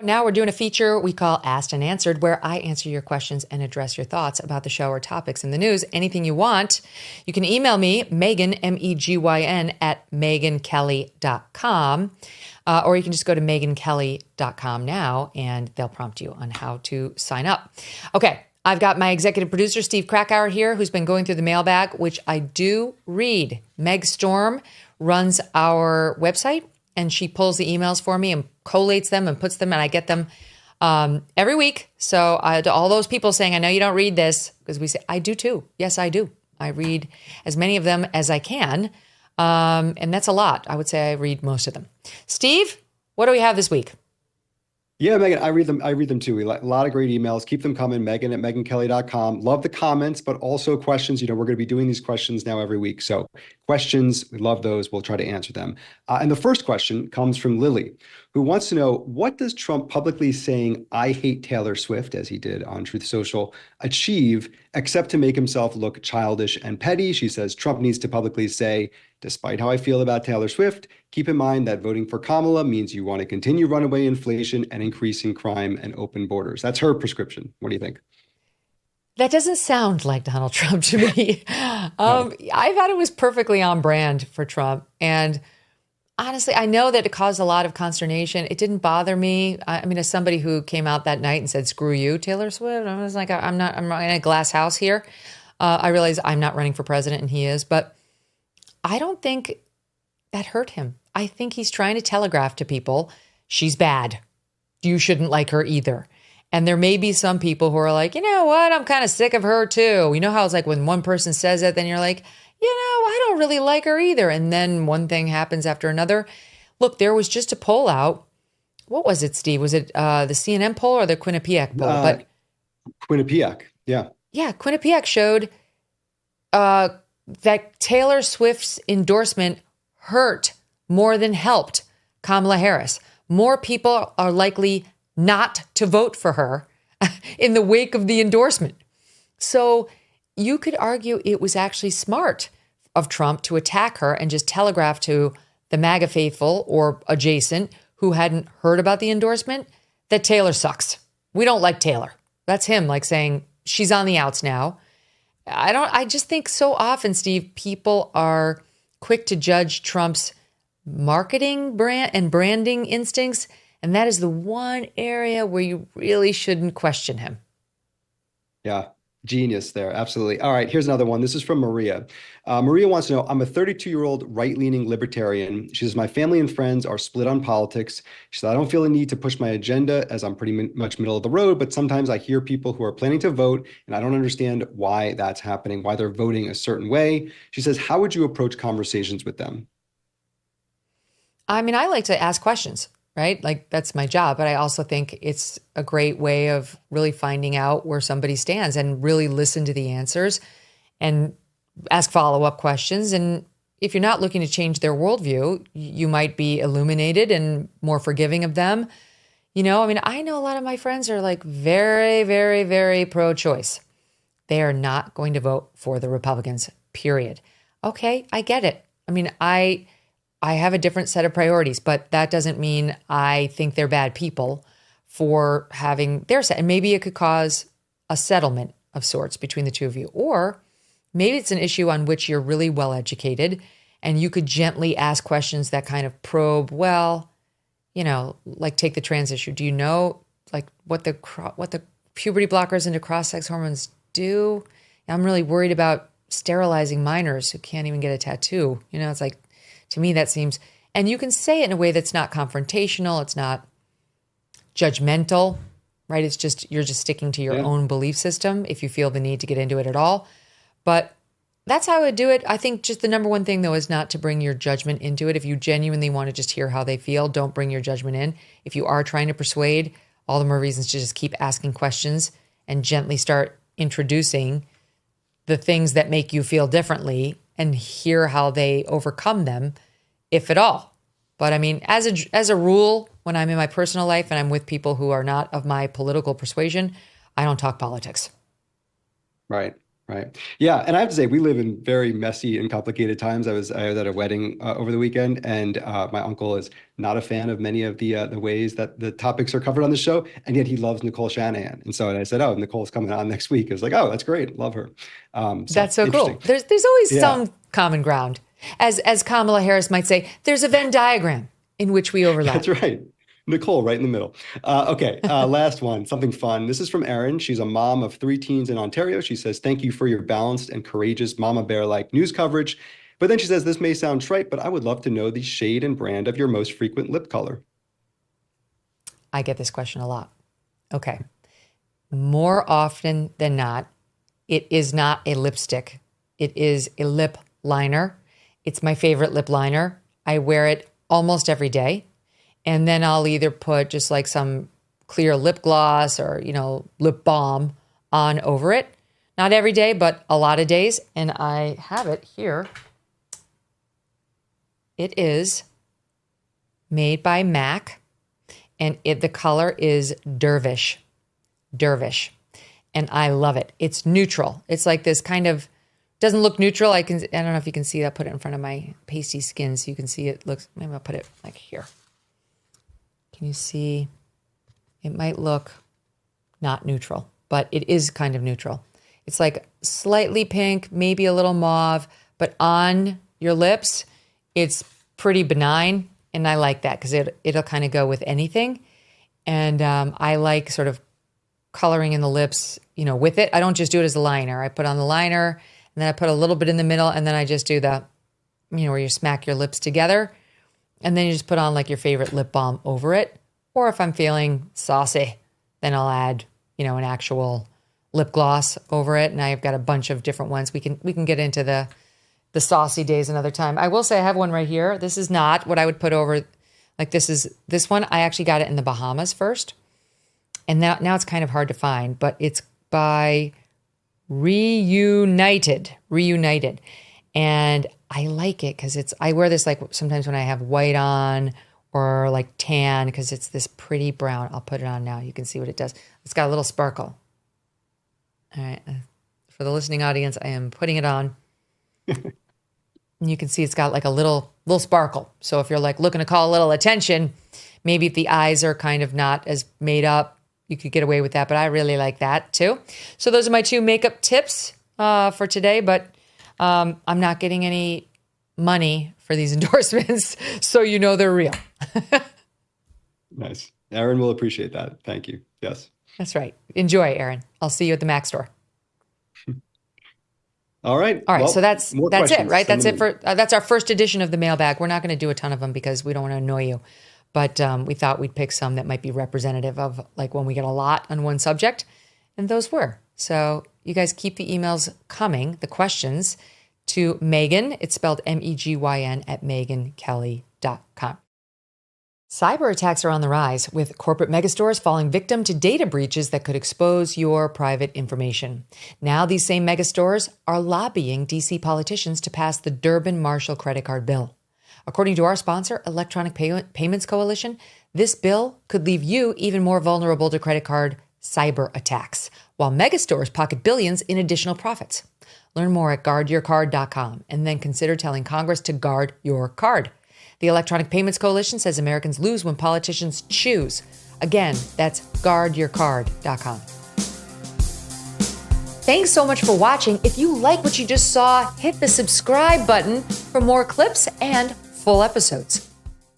now we're doing a feature we call Asked and Answered, where I answer your questions and address your thoughts about the show or topics in the news. Anything you want, you can email me, Megyn, Megyn, at megynkelly.com. Or you can just go to megynkelly.com now, and they'll prompt you on how to sign up. Okay, I've got my executive producer, Steve Krakauer, here, who's been going through the mailbag, which I do read. Meg Storm runs our website, and she pulls the emails for me and collates them and puts them, and I get them every week. So to all those people saying, I know you don't read this, because we say, I do too. Yes, I do. I read as many of them as I can. And that's a lot. I would say I read most of them. Steve, what do we have this week? Yeah, Megyn, I read them too. We like a lot of great emails. Keep them coming. Megyn at megynkelly.com. Love the comments, but also questions. We're going to be doing these questions now every week. So questions, we love those. We'll try to answer them. And the first question comes from Lily, who wants to know, what does Trump publicly saying, I hate Taylor Swift, as he did on Truth Social, achieve except to make himself look childish and petty? She says Trump needs to publicly say, despite how I feel about Taylor Swift, keep in mind that voting for Kamala means you want to continue runaway inflation and increasing crime and open borders. That's her prescription. What do you think? That doesn't sound like Donald Trump to me. I thought it was perfectly on brand for Trump. And honestly, I know that it caused a lot of consternation. It didn't bother me. I mean, as somebody who came out that night and said, screw you, Taylor Swift, I was like, I'm in a glass house here. I realize I'm not running for president and he is, but I don't think that hurt him. I think he's trying to telegraph to people, she's bad. You shouldn't like her either. And there may be some people who are like, you know what? I'm kind of sick of her too. You know how it's like when one person says it, then you're like, I don't really like her either. And then one thing happens after another. Look, there was just a poll out. What was it, Steve? Was it the CNN poll or the Quinnipiac poll? Quinnipiac, yeah. Yeah, Quinnipiac showed that Taylor Swift's endorsement hurt more than helped Kamala Harris. More people are likely not to vote for her in the wake of the endorsement. So you could argue it was actually smart of Trump to attack her and just telegraph to the MAGA faithful or adjacent who hadn't heard about the endorsement that Taylor sucks. We don't like Taylor. That's him like saying she's on the outs now. I just think so often, Steve, people are quick to judge Trump's marketing brand and branding instincts. And that is the one area where you really shouldn't question him. Yeah. Genius there. Absolutely. All right. Here's another one. This is from Maria. Maria wants to know, I'm a 32-year-old right-leaning libertarian. She says, my family and friends are split on politics. She said, I don't feel a need to push my agenda as I'm pretty much middle of the road, but sometimes I hear people who are planning to vote and I don't understand why that's happening, why they're voting a certain way. She says, how would you approach conversations with them? I mean, I like to ask questions. Right? Like that's my job. But I also think it's a great way of really finding out where somebody stands and really listen to the answers and ask follow-up questions. And if you're not looking to change their worldview, you might be illuminated and more forgiving of them. I mean, I know a lot of my friends are like very, very, very pro-choice. They are not going to vote for the Republicans, period. Okay, I get it. I mean, I have a different set of priorities, but that doesn't mean I think they're bad people for having their set. And maybe it could cause a settlement of sorts between the two of you. Or maybe it's an issue on which you're really well educated and you could gently ask questions that kind of probe, well, like take the trans issue. Do you know like what the puberty blockers into cross-sex hormones do? I'm really worried about sterilizing minors who can't even get a tattoo. It's like, to me, that seems, and you can say it in a way that's not confrontational. It's not judgmental, right? It's just, you're just sticking to your own belief system if you feel the need to get into it at all. But that's how I would do it. I think just the number one thing, though, is not to bring your judgment into it. If you genuinely want to just hear how they feel, don't bring your judgment in. If you are trying to persuade, all the more reasons to just keep asking questions and gently start introducing the things that make you feel differently and hear how they overcome them, if at all. But I mean, as a rule, when I'm in my personal life and I'm with people who are not of my political persuasion, I don't talk politics. Right. Right. Yeah. And I have to say, we live in very messy and complicated times. I was at a wedding over the weekend, and my uncle is not a fan of many of the ways that the topics are covered on the show, and yet he loves Nicole Shanahan. And so I said, "Oh, Nicole's coming on next week." I was like, "Oh, that's great. Love her." So That's so interesting. cool. There's always Yeah, some common ground. As Kamala Harris might say, there's a Venn diagram in which we overlap. that's right. Nicole, right in the middle. Okay, last one, something fun. This is from Erin. She's a mom of 3 teens in Ontario. She says, "Thank you for your balanced and courageous mama bear-like news coverage." But then she says, "This may sound trite, but I would love to know the shade and brand of your most frequent lip color." I get this question a lot. Okay. More often than not, it is not a lipstick. It is a lip liner. It's my favorite lip liner. I wear it almost every day. And then I'll either put just like some clear lip gloss or, lip balm on over it. Not every day, but a lot of days. And I have it here. It is made by MAC, and the color is Dervish. Dervish. And I love it. It's neutral. It's like this kind of, doesn't look neutral. I don't know if you can see that. Put it in front of my pasty skin so you can see it looks, maybe I'll put it like here. Can you see? It might look not neutral, but it is kind of neutral. It's like slightly pink, maybe a little mauve, but on your lips, it's pretty benign. And I like that because it'll kind of go with anything. And I like sort of coloring in the lips, with it. I don't just do it as a liner. I put on the liner and then I put a little bit in the middle, and then I just do the, where you smack your lips together. And then you just put on like your favorite lip balm over it. Or if I'm feeling saucy, then I'll add, an actual lip gloss over it. And I've got a bunch of different ones. We can get into the saucy days another time. I will say I have one right here. This is not what I would put over. Like this one. I actually got it in the Bahamas first. And now it's kind of hard to find, but it's by Reunited. And I like it because I wear this like sometimes when I have white on or like tan because it's this pretty brown. I'll put it on now. You can see what it does. It's got a little sparkle. All right. For the listening audience, I am putting it on. And you can see it's got like a little sparkle. So if you're like looking to call a little attention, maybe if the eyes are kind of not as made up, you could get away with that. But I really like that too. So those are my 2 makeup tips for today. But I'm not getting any money for these endorsements, so they're real. Nice. Erin will appreciate that. Thank you. Yes. That's right. Enjoy, Erin. I'll see you at the Mac store. All right. All right. Well, so that's it, right? Send That's it them for that's our first edition of the mailbag. We're not going to do a ton of them because we don't want to annoy you, but we thought we'd pick some that might be representative of like when we get a lot on one subject, and those were. So you guys keep the emails coming, the questions to Megyn. It's spelled Megyn at megynkelly.com. Cyber attacks are on the rise, with corporate megastores falling victim to data breaches that could expose your private information. Now these same megastores are lobbying DC politicians to pass the Durbin-Marshall credit card bill. According to our sponsor, Electronic Payments Coalition, this bill could leave you even more vulnerable to credit card cyber attacks, while megastores pocket billions in additional profits. Learn more at guardyourcard.com and then consider telling Congress to guard your card. The Electronic Payments Coalition says Americans lose when politicians choose. Again, that's guardyourcard.com. Thanks so much for watching. If you like what you just saw, hit the subscribe button for more clips and full episodes.